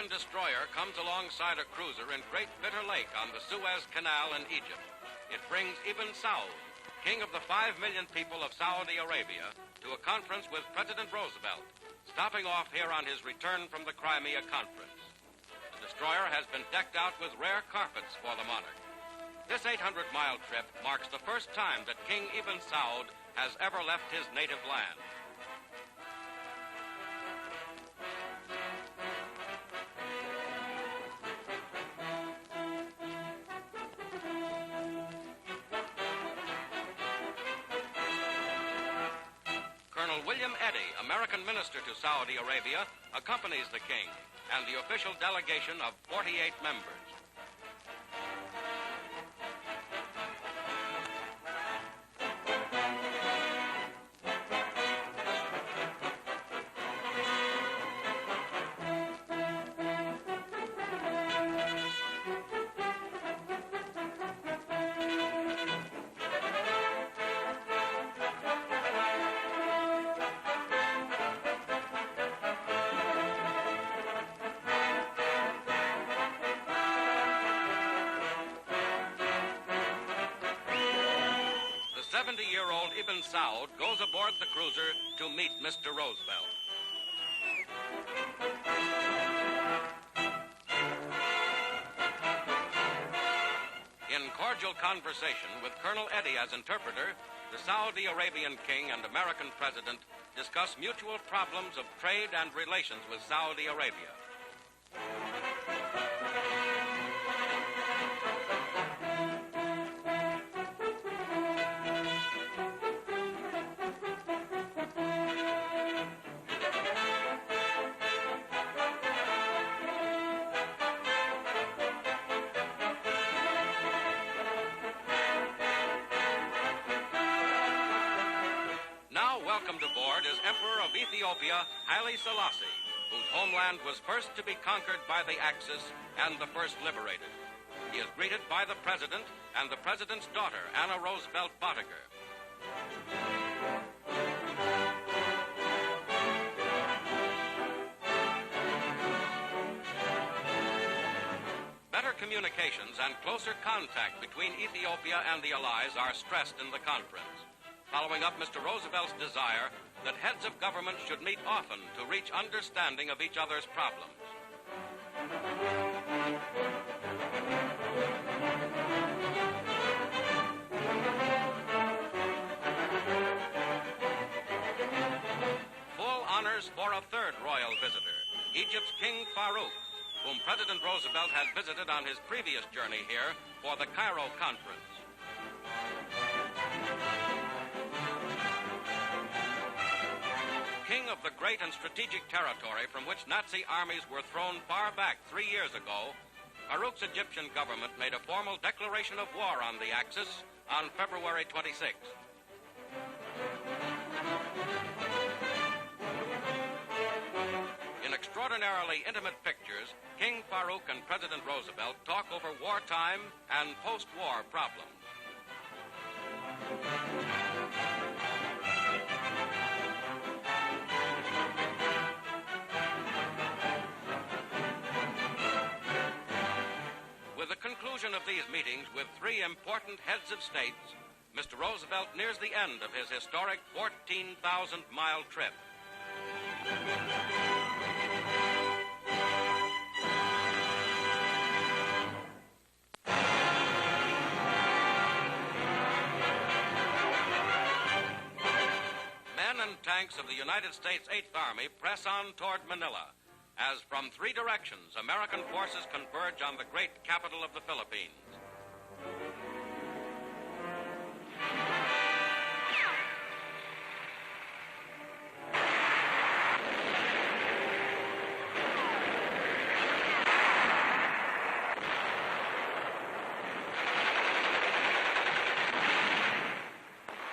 American destroyer comes alongside a cruiser in Great Bitter Lake on the Suez Canal in Egypt. It brings Ibn Saud, king of the 5 million people of Saudi Arabia, to a conference with President Roosevelt, stopping off here on his return from the Crimea conference. The destroyer has been decked out with rare carpets for the monarch. This 800-mile trip marks the first time that King Ibn Saud has ever left his native land. Colonel William Eddy, American minister to Saudi Arabia, accompanies the king and the official delegation of 48 members. The 70-year-old Ibn Saud goes aboard the cruiser to meet Mr. Roosevelt. In cordial conversation with Colonel Eddy as interpreter, the Saudi Arabian king and American president discuss mutual problems of trade and relations with Saudi Arabia. Welcomed aboard is Emperor of Ethiopia, Haile Selassie, whose homeland was first to be conquered by the Axis and the first liberated. He is greeted by the president and the president's daughter, Anna Roosevelt Bottger. Better communications and closer contact between Ethiopia and the Allies are stressed in the conference, following up Mr. Roosevelt's desire that heads of government should meet often to reach understanding of each other's problems. Full honors for a third royal visitor, Egypt's King Farouk, whom President Roosevelt had visited on his previous journey here for the Cairo conference. King of the great and strategic territory from which Nazi armies were thrown far back 3 years ago, Farouk's Egyptian government made a formal declaration of war on the Axis on February 26th. In extraordinarily intimate pictures, King Farouk and President Roosevelt talk over wartime and post-war problems. With the conclusion of these meetings with 3 important heads of states, Mr. Roosevelt nears the end of his historic 14,000-mile trip. Men and tanks of the United States 8th Army press on toward Manila, as from 3 directions, American forces converge on the great capital of the Philippines.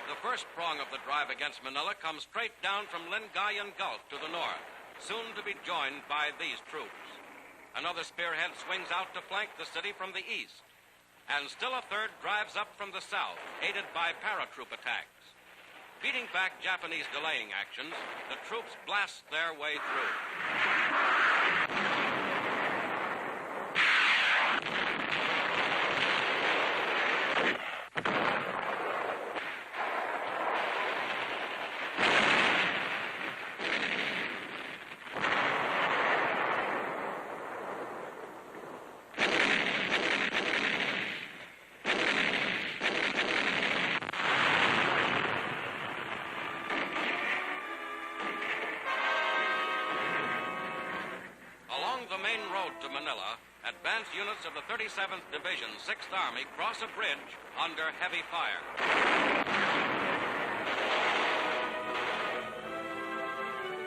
The first prong of the drive against Manila comes straight down from Lingayen Gulf to the north, soon to be joined by these troops. Another spearhead swings out to flank the city from the east. And still a third drives up from the south, aided by paratroop attacks. Beating back Japanese delaying actions, the troops blast their way through. the main road to Manila, advanced units of the 37th Division, 6th Army cross a bridge under heavy fire.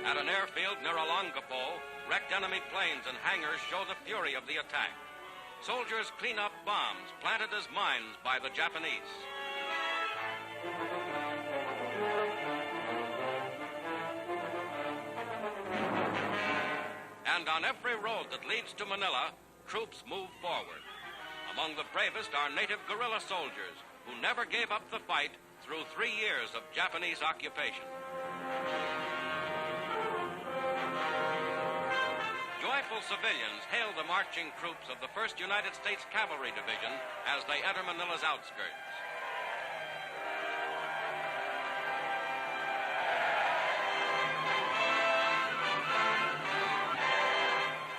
At an airfield near Olongapo, wrecked enemy planes and hangars show the fury of the attack. Soldiers clean up bombs planted as mines by the Japanese. And on every road that leads to Manila, troops move forward. Among the bravest are native guerrilla soldiers who never gave up the fight through 3 years of Japanese occupation. Joyful civilians hail the marching troops of the 1st United States Cavalry Division as they enter Manila's outskirts.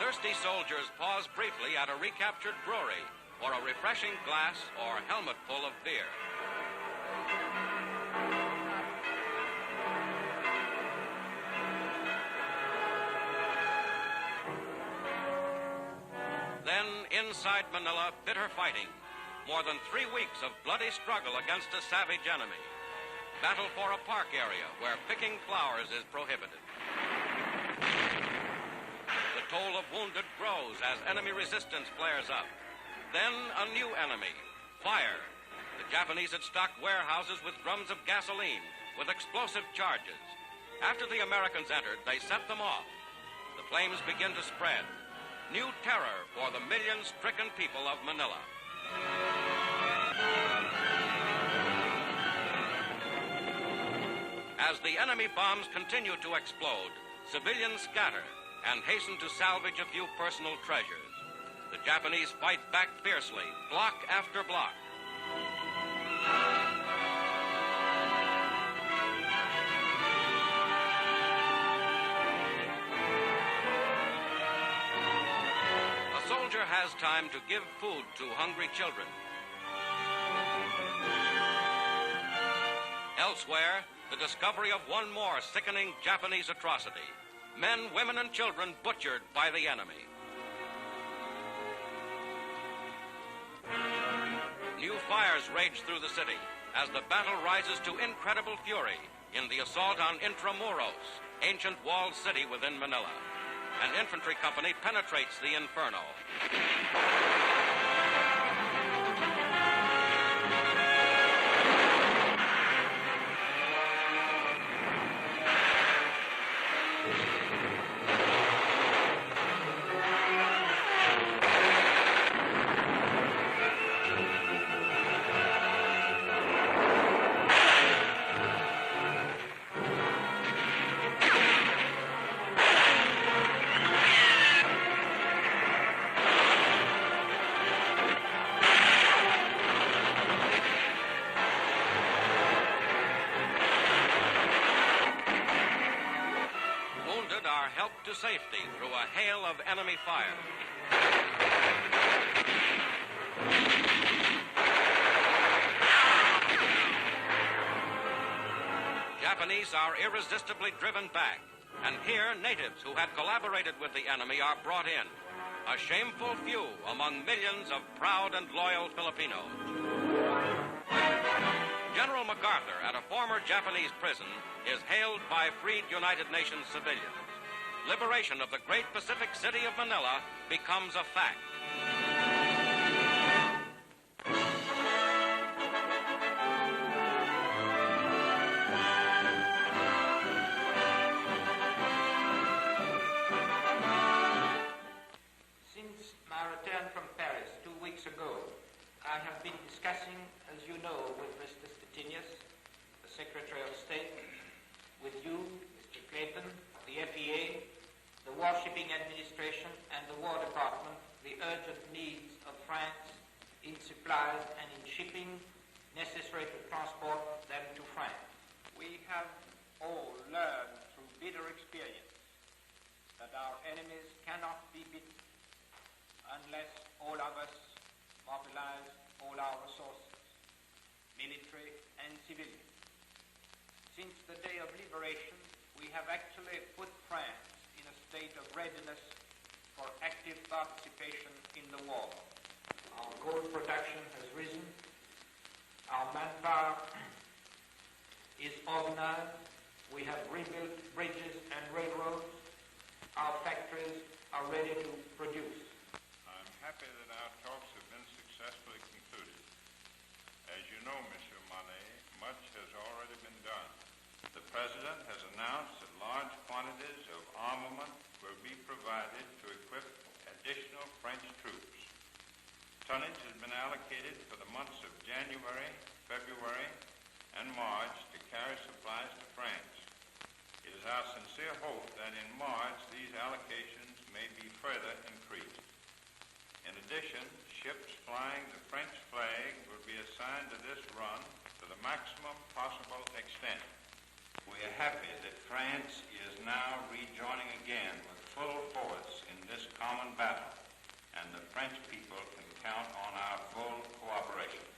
Thirsty soldiers pause briefly at a recaptured brewery for a refreshing glass or helmet full of beer. Then, inside Manila, bitter fighting. More than 3 weeks of bloody struggle against a savage enemy. Battle for a park area where picking flowers is prohibited. The toll of wounded grows as enemy resistance flares up. Then, a new enemy, fire. The Japanese had stocked warehouses with drums of gasoline, with explosive charges. After the Americans entered, they set them off. The flames begin to spread. New terror for the million-stricken people of Manila. As the enemy bombs continue to explode, civilians scatter and hasten to salvage a few personal treasures. The Japanese fight back fiercely, block after block. Has time to give food to hungry children. Elsewhere, the discovery of one more sickening Japanese atrocity. Men, women, and children butchered by the enemy. New fires rage through the city as the battle rises to incredible fury in the assault on Intramuros, ancient walled city within Manila. An infantry company penetrates the inferno. To safety through a hail of enemy fire. Japanese are irresistibly driven back, and here natives who had collaborated with the enemy are brought in, a shameful few among millions of proud and loyal Filipinos. General MacArthur at a former Japanese prison is hailed by freed United Nations civilians. Liberation of the great Pacific city of Manila becomes a fact. Since my return from Paris 2 weeks ago, I have been discussing, as you know, with Mr. Stettinius, the Secretary of State, with you, Mr. Clayton, the FEA, the War Shipping Administration, and the War Department, the urgent needs of France in supplies and in shipping necessary to transport them to France. We have all learned through bitter experience that our enemies cannot be beaten unless all of us mobilize all our resources, military and civilian. Since the day of liberation, we have actually put France in a state of readiness for active participation in the war. Our gold production has risen. Our manpower is organized. We have rebuilt bridges and railroads. Our factories are ready to produce. I'm happy that our talks have been successfully concluded. As you know, Monsieur Monet, much has already been done. The President has announced that large quantities of armament will be provided to equip additional French troops. Tonnage has been allocated for the months of January, February, and March to carry supplies to France. It is our sincere hope that in March these allocations may be further increased. In addition, ships flying the French flag will be assigned to this run to the maximum possible extent. We are happy that France is now rejoining again with full force in this common battle, and the French people can count on our full cooperation.